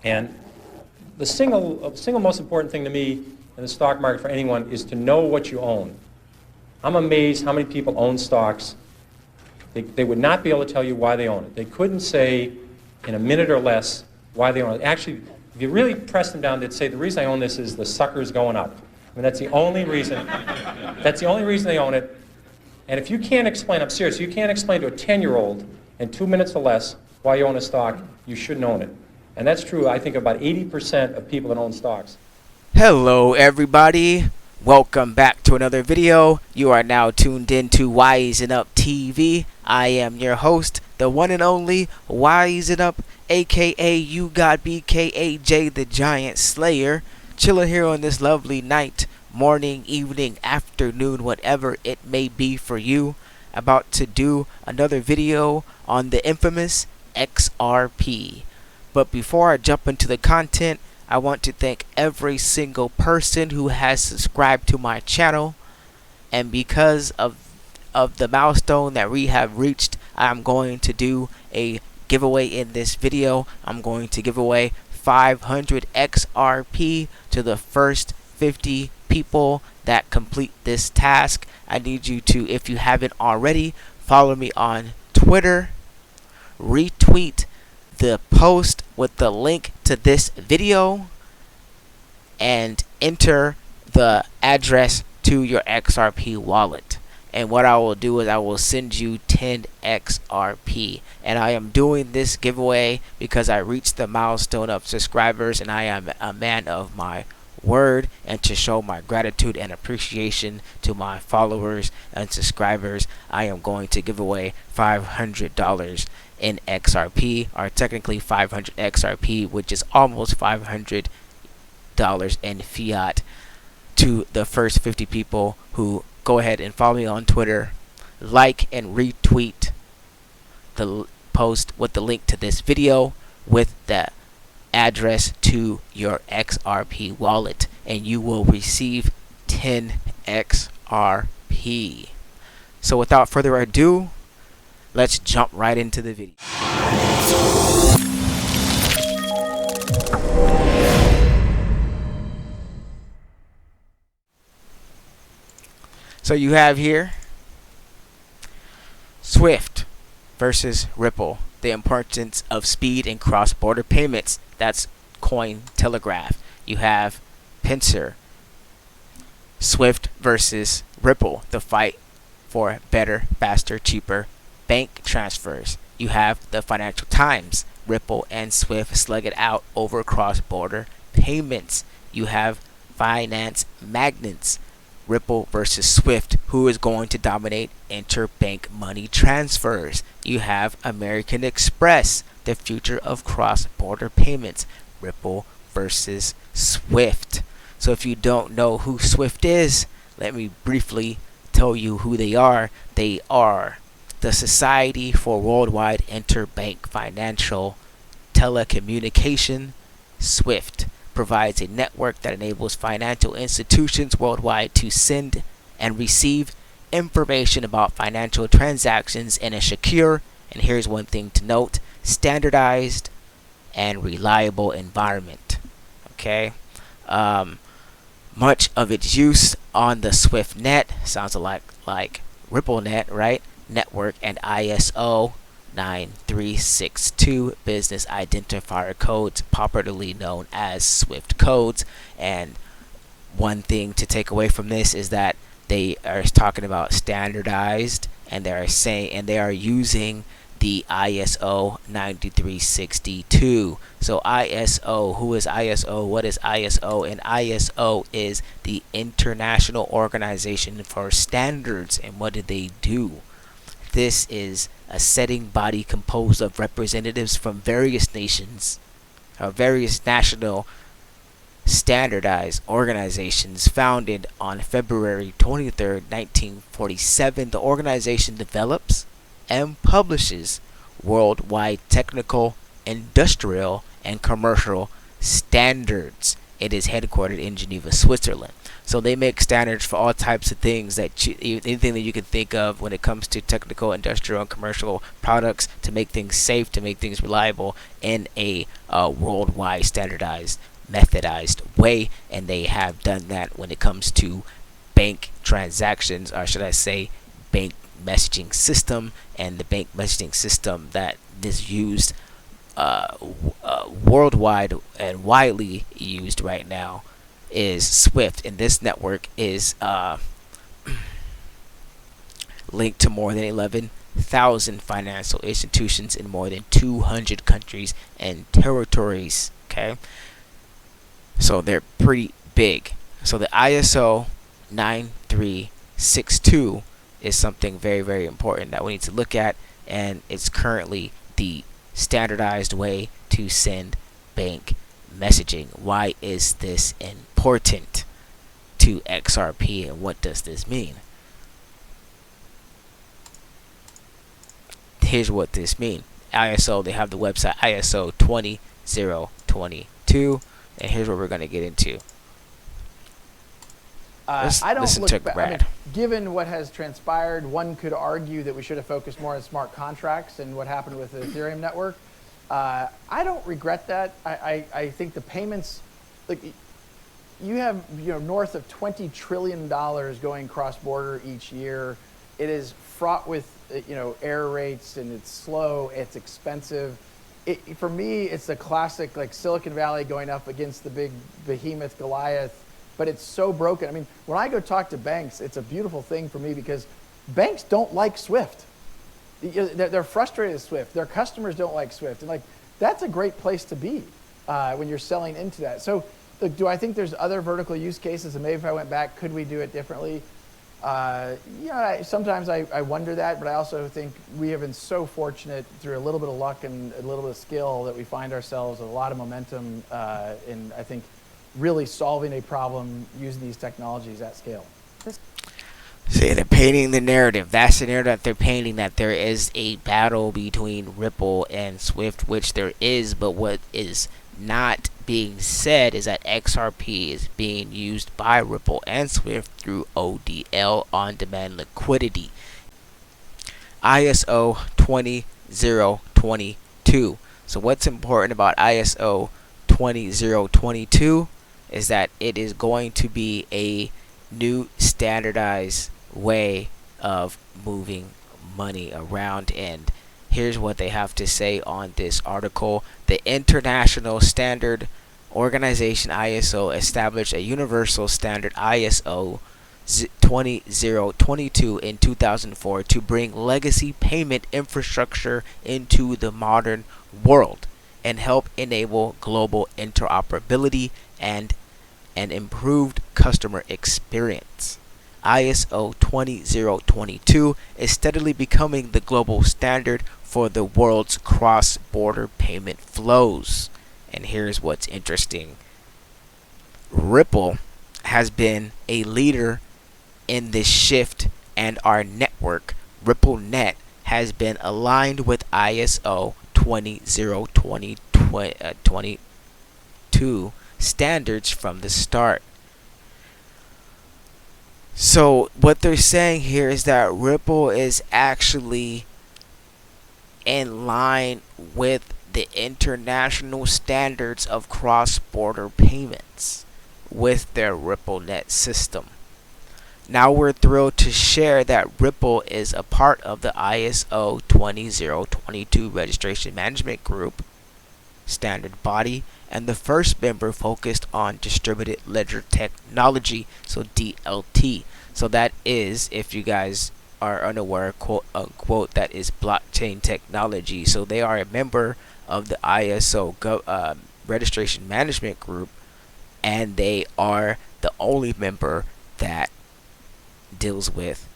And the single most important thing to me in the stock market for anyone is to know what you own. I'm amazed how many people own stocks. They would not be able to tell you why they own it. They couldn't say in a minute or less why they own it. Actually, if you really press them down, they'd say, the reason I own this is the sucker's going up. I mean, that's the only reason. That's the only reason they own it. And if you can't explain, I'm serious, you can't explain to a 10-year-old in 2 minutes or less why you own a stock, you shouldn't own it. And that's true, I think, about 80% of people that own stocks. Hello everybody, welcome back to another video. You are now tuned in to Wising Up TV. I am your host, the one and only Wising Up, aka You Got BKAJ the Giant Slayer, chilling here on this lovely night, morning, evening, afternoon, whatever it may be for you. About to do another video on the infamous XRP. But before I jump into the content, I want to thank every single person who has subscribed to my channel, and because of the milestone that we have reached, I'm going to do a giveaway in this video. I'm going to give away 500 XRP to the first 50 people that complete this task. I need you to, if you haven't already, follow me on Twitter, retweet the post with the link to this video, and enter the address to your XRP wallet. And what I will do is I will send you 10 XRP. And I am doing this giveaway because I reached the milestone of subscribers, and I am a man of my word, and to show my gratitude and appreciation to my followers and subscribers, I am going to give away $500 in XRP, or technically 500 XRP, which is almost $500 in fiat, to the first 50 people who go ahead and follow me on Twitter, like and retweet the post with the link to this video with the address to your XRP wallet, and you will receive 10 XRP. So without further ado, let's jump right into the video. So you have here Swift versus Ripple, the importance of speed in cross-border payments. That's Cointelegraph. You have Pincer, Swift versus Ripple, the fight for better, faster, cheaper bank transfers. You have the Financial Times, Ripple and Swift slug it out over cross-border payments. You have Finance Magnets, Ripple versus Swift, who is going to dominate interbank money transfers. You have American Express, the future of cross-border payments, Ripple versus Swift. So if you don't know who Swift is, let me briefly tell you who they are. They are the Society for Worldwide Interbank Financial Telecommunication. Swift provides a network that enables financial institutions worldwide to send and receive information about financial transactions in a secure, and here's one thing to note, standardized and reliable environment. Okay, much of its use on the Swift net sounds a lot like RippleNet, right? Network and ISO20022 business identifier codes, popularly known as Swift codes. And one thing to take away from this is that they are talking about standardized, and they are using the ISO 9362. So ISO, who is ISO? What is ISO? And ISO is the International Organization for Standards. And what do they do? This is a setting body composed of representatives from various nations, various national standardized organizations. Founded on February 23rd, 1947, the organization develops and publishes worldwide technical, industrial, and commercial standards it is headquartered in Geneva, Switzerland. So they make standards for all types of things anything that you can think of when it comes to technical, industrial, and commercial products, to make things safe, to make things reliable in a worldwide standardized, methodized way. And they have done that when it comes to bank transactions, or should I say bank messaging system. And the bank messaging system that is used worldwide and widely used right now is Swift, and this network is linked to more than 11,000 financial institutions in more than 200 countries and territories. Okay, so they're pretty big. So the ISO 9362 is something very, very important that we need to look at, and it's currently the standardized way to send bank messaging. Why is this important to XRP, and what does this mean? Here's what this means. ISO, they have the website ISO20022, and here's what we're going to get into. I don't listen look to back. Brad. Given what has transpired, one could argue that we should have focused more on smart contracts and what happened with the Ethereum network. I don't regret that. I think the payments, like, you have north of $20 trillion going cross-border each year. It is fraught with error rates, and it's slow, it's expensive. For me, it's a classic like Silicon Valley going up against the big behemoth Goliath. But it's so broken. I mean, when I go talk to banks, it's a beautiful thing for me because banks don't like Swift. They're frustrated with Swift. Their customers don't like Swift. And like, that's a great place to be when you're selling into that. So look, do I think there's other vertical use cases? And maybe if I went back, could we do it differently? Sometimes I wonder that, but I also think we have been so fortunate through a little bit of luck and a little bit of skill that we find ourselves with a lot of momentum in, I think, really solving a problem using these technologies at scale. See, they're painting the narrative. That's the narrative that they're painting, that there is a battle between Ripple and Swift, which there is, but what is not being said is that XRP is being used by Ripple and Swift through ODL, on-demand liquidity. ISO 20022. So what's important about ISO 20022 is that it is going to be a new standardized way of moving money around. And here's what they have to say on this article. The International Standard Organization ISO established a universal standard ISO 20022 in 2004 to bring legacy payment infrastructure into the modern world and help enable global interoperability and an improved customer experience. ISO 20022 is steadily becoming the global standard for the world's cross-border payment flows. And here's what's interesting. Ripple has been a leader in this shift, and our network, RippleNet, has been aligned with ISO 20022 standards from the start. So what they're saying here is that Ripple is actually in line with the international standards of cross-border payments with their RippleNet system. Now we're thrilled to share that Ripple is a part of the ISO 20022 Registration Management Group standard body, and the first member focused on distributed ledger technology, so DLT. So that is, if you guys are unaware, quote unquote, that is blockchain technology. So they are a member of the ISO Registration Management Group, and they are the only member that deals with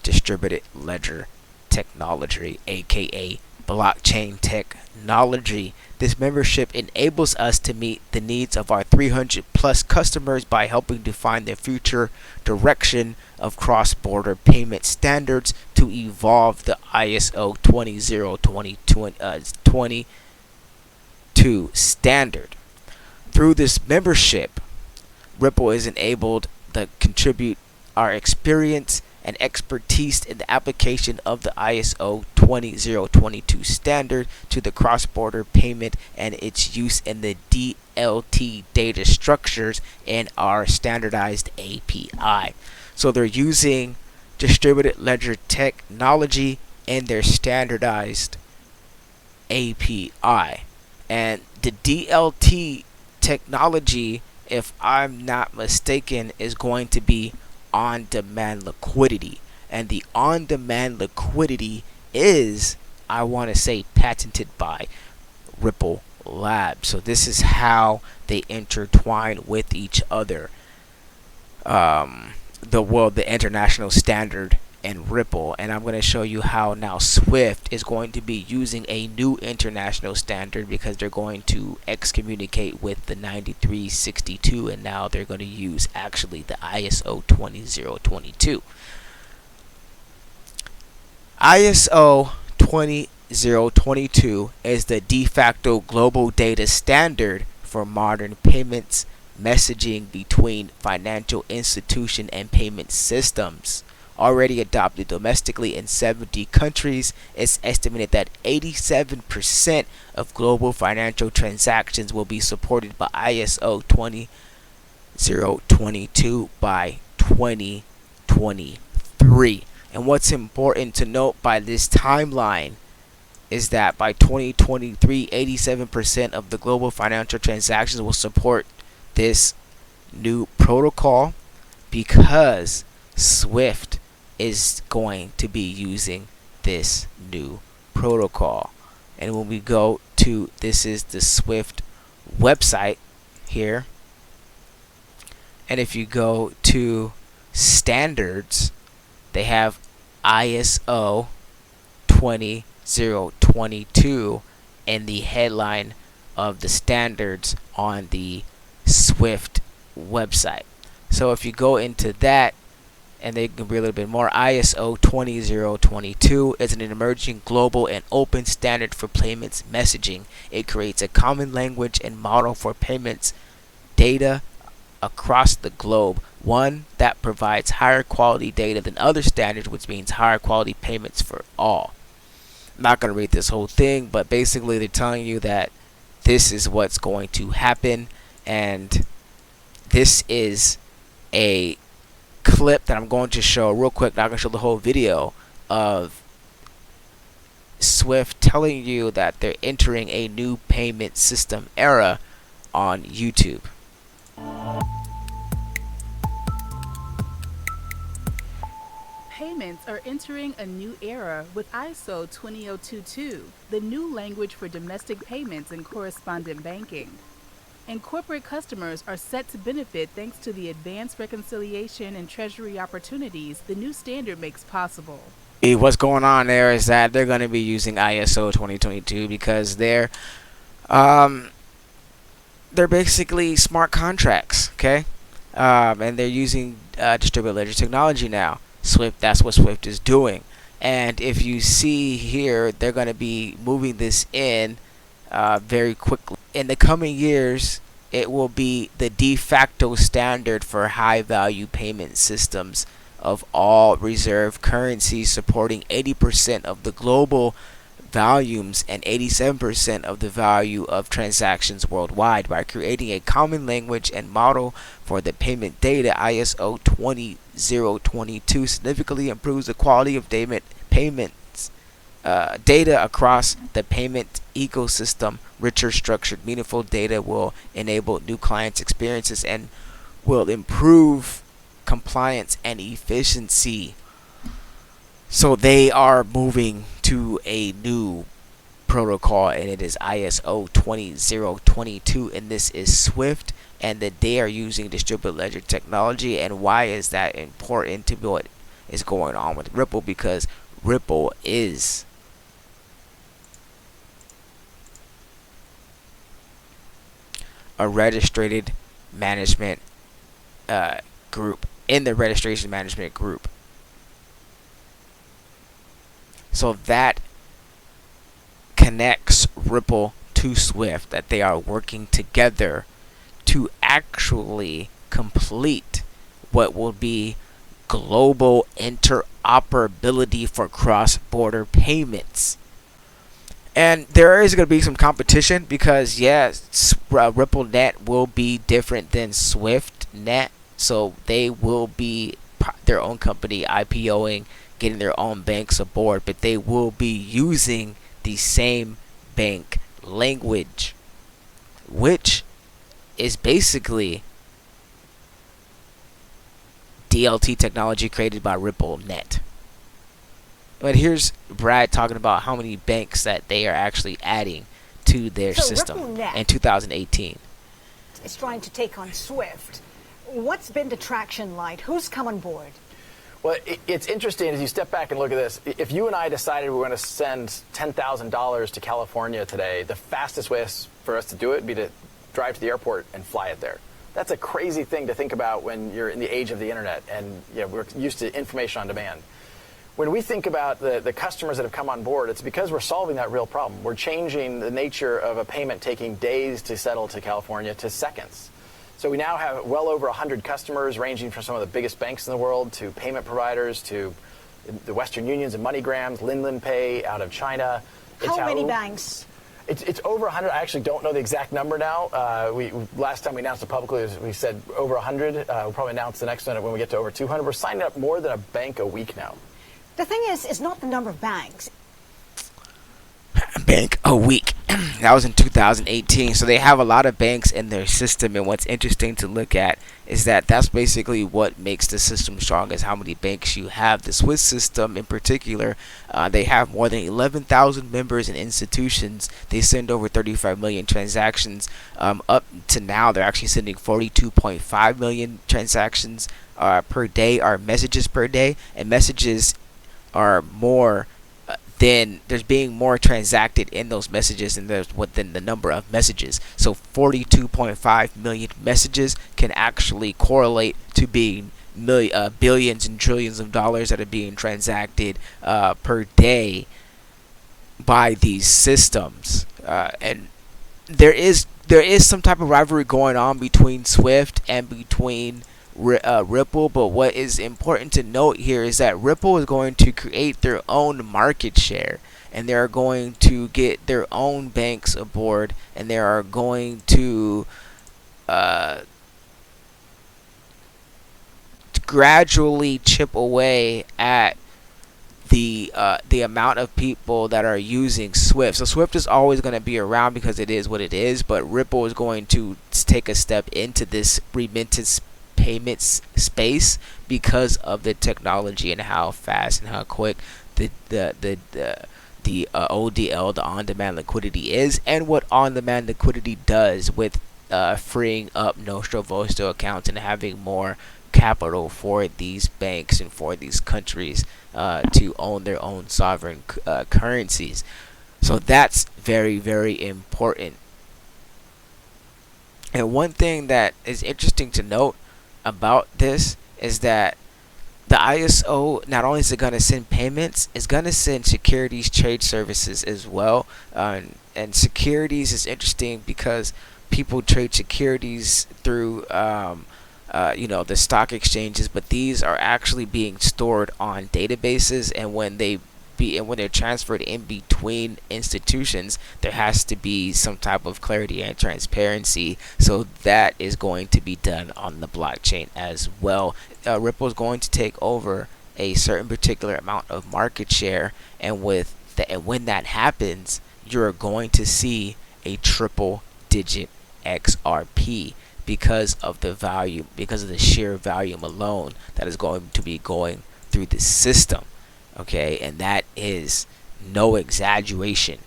distributed ledger technology, aka blockchain technology. This membership enables us to meet the needs of our 300 plus customers by helping define the future direction of cross-border payment standards to evolve the ISO 20022 standard. through this membership, Ripple is enabled to contribute our experience and expertise in the application of the ISO20022 standard to the cross-border payment and its use in the DLT data structures in our standardized API. So they're using distributed ledger technology in their standardized API. And the DLT technology, if I'm not mistaken, is going to be on-demand liquidity. And the on-demand liquidity is, I want to say, patented by Ripple Labs. So this is how they intertwine with each other. The international standard and Ripple, and I'm going to show you how now Swift is going to be using a new international standard because they're going to excommunicate with the 9362, and now they're going to use actually the ISO 20022. ISO 20022 is the de facto global data standard for modern payments messaging between financial institution and payment systems. Already adopted domestically in 70 countries, it's estimated that 87% of global financial transactions will be supported by ISO 20022 by 2023. And what's important to note by this timeline is that by 2023, 87% of the global financial transactions will support this new protocol because Swift is going to be using this new protocol. And when we go to, this is the Swift website here, and if you go to standards, they have ISO 20022 in the headline of the standards on the Swift website. So if you go into that, and they can be a little bit more, ISO 20022 is an emerging global and open standard for payments messaging. It creates a common language and model for payments data across the globe, one that provides higher quality data than other standards, which means higher quality payments for all. I'm not going to read this whole thing, but basically they're telling you that this is what's going to happen, and this is a clip that I'm going to show real quick. Not going to show the whole video of Swift telling you that they're entering a new payment system era on YouTube. Payments are entering a new era with ISO 20022, the new language for domestic payments and correspondent banking. And corporate customers are set to benefit thanks to the advanced reconciliation and treasury opportunities the new standard makes possible. What's going on there is that they're going to be using ISO 2022 because they're basically smart contracts, okay? And they're using distributed ledger technology now. Swift, that's what Swift is doing. And if you see here, they're going to be moving this in very quickly. In the coming years, it will be the de facto standard for high value payment systems of all reserve currencies, supporting 80% of the global volumes and 87% of the value of transactions worldwide. By creating a common language and model for the payment data, ISO 20022 significantly improves the quality of payments data across the payment ecosystem. Richer, structured, meaningful data will enable new clients' experiences and will improve compliance and efficiency. So they are moving to a new protocol, and it is ISO 20022, and this is Swift, and that they are using distributed ledger technology. And why is that important to what is going on with Ripple? Because Ripple is a registered management group in the registration management group. So that connects Ripple to Swift, that they are working together to actually complete what will be global interoperability for cross-border payments. And there is going to be some competition because, yes, RippleNet will be different than SwiftNet. So they will be their own company IPOing, getting their own banks aboard, but they will be using the same bank language, which is basically DLT technology created by RippleNet. But here's Brad talking about how many banks that they are actually adding to their system RippleNet in 2018. is trying to take on Swift. What's been the traction like? Who's come on board? Well, it's interesting as you step back and look at this. If you and I decided we were going to send $10,000 to California today, the fastest way for us to do it would be to drive to the airport and fly it there. That's a crazy thing to think about when you're in the age of the internet and we're used to information on demand. When we think about the customers that have come on board, it's because we're solving that real problem. We're changing the nature of a payment taking days to settle to California to seconds. So we now have well over 100 customers ranging from some of the biggest banks in the world to payment providers to the Western Unions and MoneyGrams, Linlan Pay out of China. How many banks? It's over 100. I actually don't know the exact number now. Last time we announced it publicly, we said over 100. We'll probably announce the next one when we get to over 200. We're signing up more than a bank a week now. The thing is, it's not the number of banks. Bank a week. That was in 2018. So they have a lot of banks in their system, and what's interesting to look at is that that's basically what makes the system strong, is how many banks you have. The Swiss system in particular, they have more than 11,000 members and institutions. They send over 35 million transactions. Up to now, they're actually sending 42.5 million transactions per day, or messages per day, and messages are more then there's being more transacted in those messages than the number of messages. So 42.5 million messages can actually correlate to being billions and trillions of dollars that are being transacted per day by these systems. And there is some type of rivalry going on between Swift and between Ripple, but what is important to note here is that Ripple is going to create their own market share, and they are going to get their own banks aboard, and they are going to gradually chip away at the amount of people that are using Swift. So Swift is always going to be around because it is what it is, but Ripple is going to take a step into this remittance payments space because of the technology and how fast and how quick the ODL, the on-demand liquidity, is, and what on-demand liquidity does with freeing up Nostro Vosto accounts and having more capital for these banks and for these countries to own their own sovereign currencies. So that's very, very important. And one thing that is interesting to note about this is that the ISO, not only is it going to send payments, it's going to send securities trade services as well. And securities is interesting because people trade securities through the stock exchanges, but these are actually being stored on databases, and when they're transferred in between institutions, there has to be some type of clarity and transparency. So that is going to be done on the blockchain as well. Ripple is going to take over a certain particular amount of market share, and when that happens, you're going to see a triple-digit XRP because of the volume, because of the sheer volume alone that is going to be going through the system. Okay, and that is no exaggeration.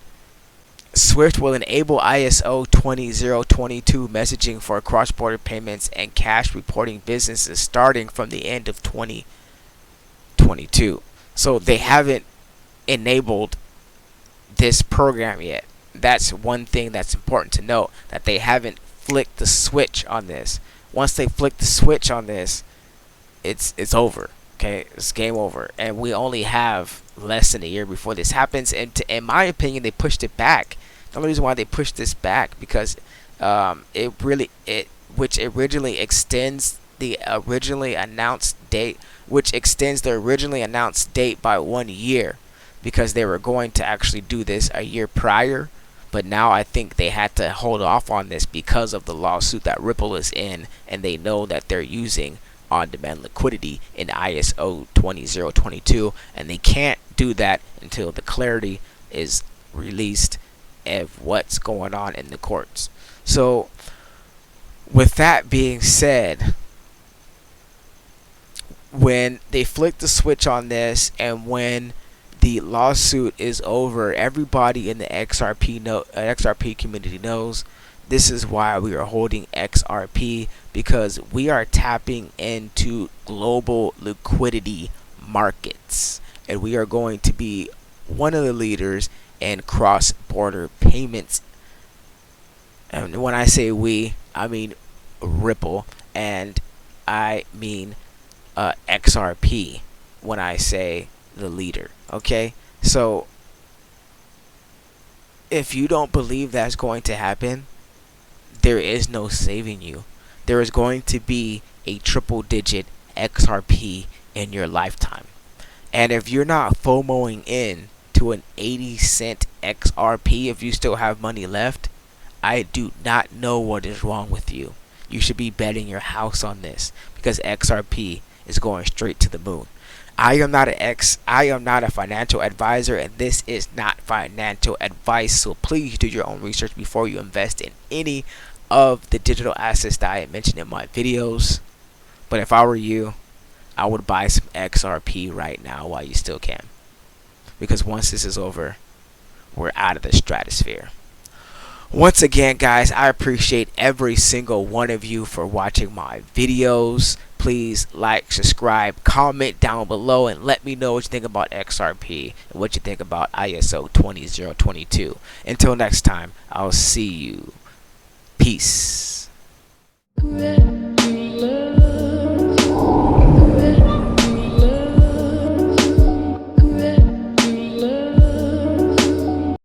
Swift will enable ISO20022 messaging for cross-border payments and cash reporting businesses starting from the end of 2022. So they haven't enabled this program yet. That's one thing that's important to note, that they haven't flicked the switch on this. Once they flick the switch on this, it's over. Okay, it's game over, and we only have less than a year before this happens. And in my opinion, they pushed it back. The only reason why they pushed this back because which originally extends the originally announced date, by 1 year, because they were going to actually do this a year prior. But now I think they had to hold off on this because of the lawsuit that Ripple is in, and they know that they're using on-demand liquidity in ISO20022, and they can't do that until the clarity is released of what's going on in the courts. So with that being said, when they flick the switch on this and when the lawsuit is over, everybody in the XRP community knows this is why we are holding XRP, because we are tapping into global liquidity markets, and we are going to be one of the leaders in cross-border payments. And when I say we, I mean Ripple, and I mean XRP when I say the leader. Okay, so if you don't believe that's going to happen, there is no saving you. There is going to be a triple-digit XRP in your lifetime, and if you're not FOMOing in to an 80-cent XRP, if you still have money left, I do not know what is wrong with you. You should be betting your house on this, because XRP is going straight to the moon. I am not a financial advisor, and this is not financial advice, so please do your own research before you invest in any of the digital assets that I mentioned in my videos. But if I were you, I would buy some XRP right now while you still can, because once this is over, we're out of the stratosphere. Once again, guys, I appreciate every single one of you for watching my videos. Please like, subscribe, comment down below, and let me know what you think about XRP and what you think about ISO 20022. Until next time, I'll see you. Peace.